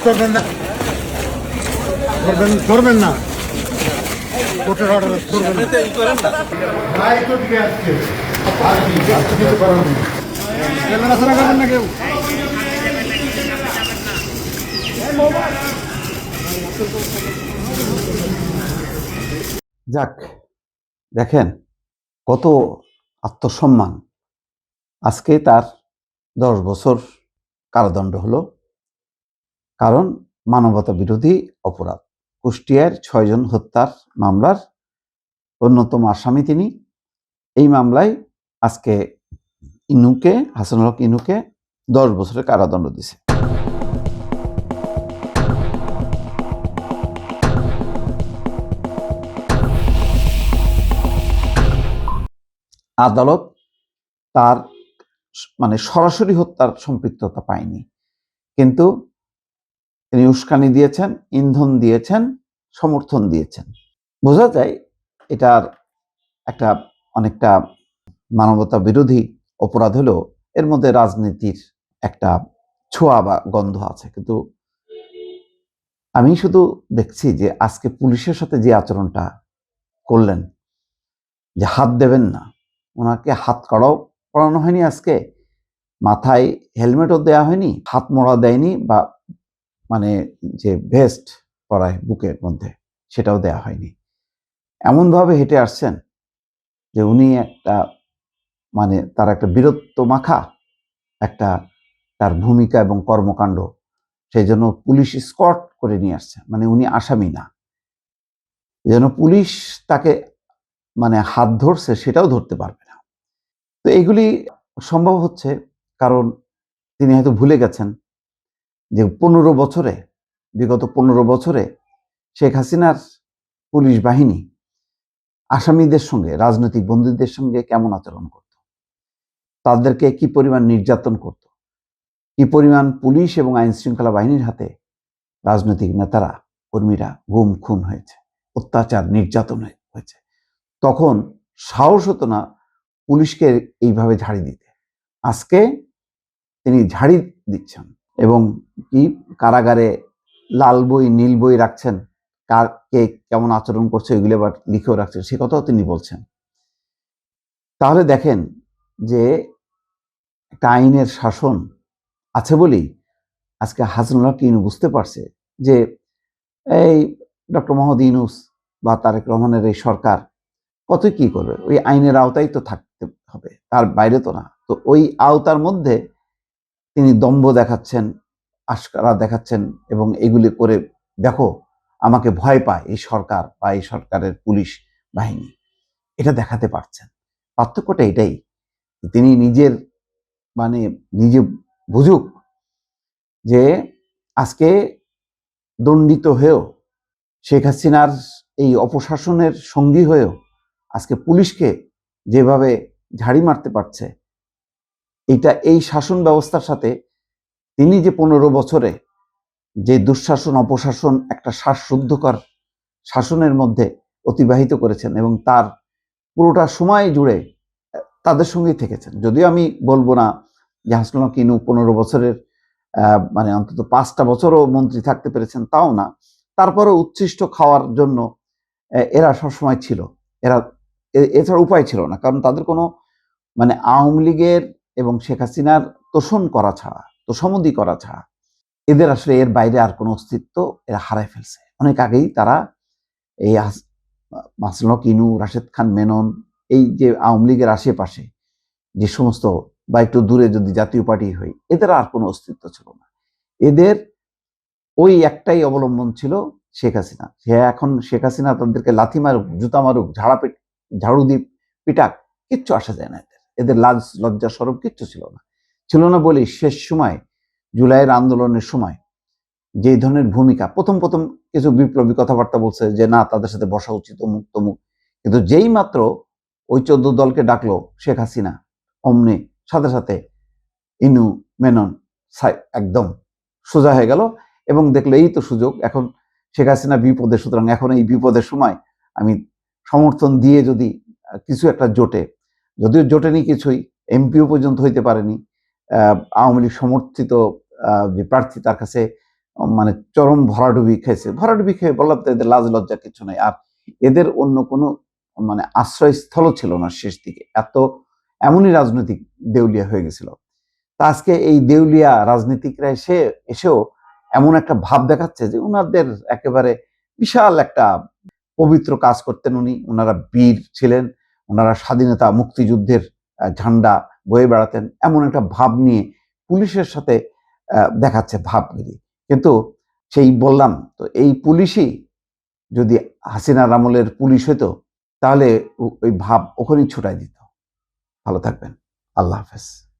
করবেন না, করবেন না, কোর্টের অর্ডার করবেন না। ভাই তো দিকে আসছে, আর কিছু করার নেই। আলোচনা করবেন না কেউ। যাক, দেখেন কত আত্মসম্মান। আজকে তার 10 বছর কারাদণ্ড হলো, কারণ মানবতা বিরোধী অপরাধ। কুষ্টিয়ার 6 জন হত্যার মামলার অন্যতম আসামি তিনি। এই মামলায় আজকে হাসানুল হক ইনুকে 10 বছরের কারাদণ্ড দিছে। আদালত তার সরাসরি হত্যার সম্পৃক্ততা পায়নি, কিন্তু তিনি উস্কানি দিয়েছেন, ইন্ধন দিয়েছেন, সমর্থন দিয়েছেন। বোঝা যায় এটার একটা অনেকটা মানবতা বিরোধী অপরাধ হলেও এর মধ্যে রাজনীতির একটা ছোঁয়া বা গন্ধ আছে। কিন্তু আমি শুধু দেখছি যে আজকে পুলিশের সাথে যে আচরণটা করলেন, যে হাত দেবেন না, ওনাকে হাত করানো হয়নি, আজকে মাথায় হেলমেটও দেওয়া হয়নি, হাত মোড়া দেয়নি, বা যে ভেস্ট পরায় বুকের মধ্যে সেটাও দেয়া হয়নি। এমনভাবে হেঁটে আসছেন যে উনি একটা তার একটা বীরত্ব মাখা একটা তার ভূমিকা এবং কর্মকাণ্ড, সেই জন্য পুলিশ স্কট করে নিয়ে আসছে। উনি আসামি না, এই জন্য পুলিশ তাকে হাত ধরছে সেটাও ধরতে পারবে না। তো এইগুলি সম্ভব হচ্ছে কারণ তিনি হয়তো ভুলে গেছেন যে বিগত 15 বছরে শেখ হাসিনার পুলিশ বাহিনী আসামিদের সঙ্গে, রাজনৈতিক বন্দীদের সঙ্গে কেমন আচরণ করত, তাদেরকে কি পরিমাণ নির্যাতন করত, কি পরিমাণ পুলিশ এবং আইন শৃঙ্খলা বাহিনীর হাতে রাজনৈতিক নেতারা, কর্মীরা গুম খুন হয়েছে, অত্যাচার নির্যাতন হয়েছে। তখন সাহস হতো না পুলিশকে এইভাবে ঝাড়ি দিতে। আজকে তিনি ঝাড়ি দিচ্ছেন এবং কি কারাগারে লাল বই নীল বই রাখছেন, কে কেমন আচরণ করছে এগুলো আবার লিখেও রাখছেন, সে কথাও তিনি বলছেন। তাহলে দেখেন যে একটা আইনের শাসন আছে বলেই আজকে হাসানুল হক ইনু বুঝতে পারছে যে এই ডক্টর মোহাম্মদ ইউনূস বা তারেক রহমানের এই সরকার কতই কি করবে, ওই আইনের আওতায় তো থাকতে হবে, তার বাইরে তো না। তো ওই আওতার মধ্যে তিনি দম্ভ দেখাচ্ছেন, আস্কারা দেখাচ্ছেন এবং এগুলি করে দেখো আমাকে ভয় পায় এই সরকার বা এই সরকারের পুলিশ বাহিনী, এটা দেখাতে পারছেন। পার্থক্যটা এটাই, তিনি নিজে বুঝুক যে আজকে দণ্ডিত হয়েও, শেখ হাসিনার এই অপশাসনের সঙ্গী হয়েও আজকে পুলিশকে যেভাবে ঝাড়ি মারতে পারছে, এই শাসন ব্যবস্থার সাথে তিনি যে 15 বছরে যে দুঃশাসন অপশাসন একটা শ্বাসরুদ্ধকর শাসনের মধ্যে অতিবাহিত করেছেন এবং তার পুরোটা সময় জুড়ে তাদের সঙ্গেই থেকেছেন। যদিও আমি বলবো না যে হাসানুল হক ইনু 15 বছরের অন্তত 5টা বছরও মন্ত্রী থাকতে পেরেছেন, তাও না। তারপরে উচ্ছিষ্ট খাওয়ার জন্য এরা সবসময় ছিল, এছাড়া উপায় ছিল না, কারণ তাদের কোনো আওয়ামী লীগের এবং শেখ হাসিনার তোষামোদী করা ছাড়া এদের আসলে এর বাইরে আর কোনো অস্তিত্ব এরা হারায় ফেলছে অনেক আগেই। তারা এই হাসানুল হক ইনু, রাশেদ খান মেনন, এই যে আওয়ামী লীগের আশেপাশে যে সমস্ত, বা একটু দূরে যদি জাতীয় পার্টি হয়, এদের আর কোনো অস্তিত্ব ছিল না। এদের ওই একটাই অবলম্বন ছিল শেখ হাসিনা। এখন শেখ হাসিনা তাদেরকে লাথি মারুক, জুতা মারুক, ঝাড়ু দিয়ে পিটাক, কিচ্ছু আসা যায় না। এদের লাজ লজ্জা স্বরূপ কিচ্ছু ছিল না বলেই শেষ সময় জুলাইয়ের আন্দোলনের সময় যে ধরনের ভূমিকা, প্রথম কিছু বিপ্লবী কথাবার্তা বলছে যে না তাদের সাথে বসা উচিত, অমুক তমুক, কিন্তু যেই মাত্র ওই 14 দলকে ডাকলো শেখ হাসিনা, অমনি সাথে সাথে ইনু মেনন একদম সোজা হয়ে গেল এবং দেখলো এই তো সুযোগ, এখন শেখ হাসিনা বিপদে, সুতরাং এখন এই বিপদের সময় আমি সমর্থন দিয়ে যদি কিছু একটা জোটে, যদিও জোটেনি কিছুই, এমপিও পর্যন্ত হইতে পারেনি, আওয়ামী লীগ সমর্থিত যে প্রার্থী তার কাছে মানে চরম ভরাডুবি খেয়ে বললাম তো এদের লাজ লজ্জা কিছু নাই। আর এদের অন্য কোনো মানে আশ্রয়স্থলও ছিল না শেষ দিকে, এমনই রাজনৈতিক দেউলিয়া হয়ে গেছিল। তা আজকে এই দেউলিয়া রাজনীতিকরা এসেও এমন একটা ভাব দেখাচ্ছে যে উনাদের একেবারে বিশাল একটা পবিত্র কাজ করতেন উনি, ওনারা বীর ছিলেন, ওনারা স্বাধীনতা মুক্তিযুদ্ধের ঝান্ডা বয়ে বেড়াতেন, এমন একটা ভাব নিয়ে পুলিশের সাথে দেখাচ্ছে ভাবগিরি। কিন্তু সেই বললাম তো, এই পুলিশই যদি হাসিনার আমলের পুলিশ হতো তাহলে ওই ভাব ওখানেই ছুটাই দিত। ভালো থাকবেন। আল্লাহ হাফেজ।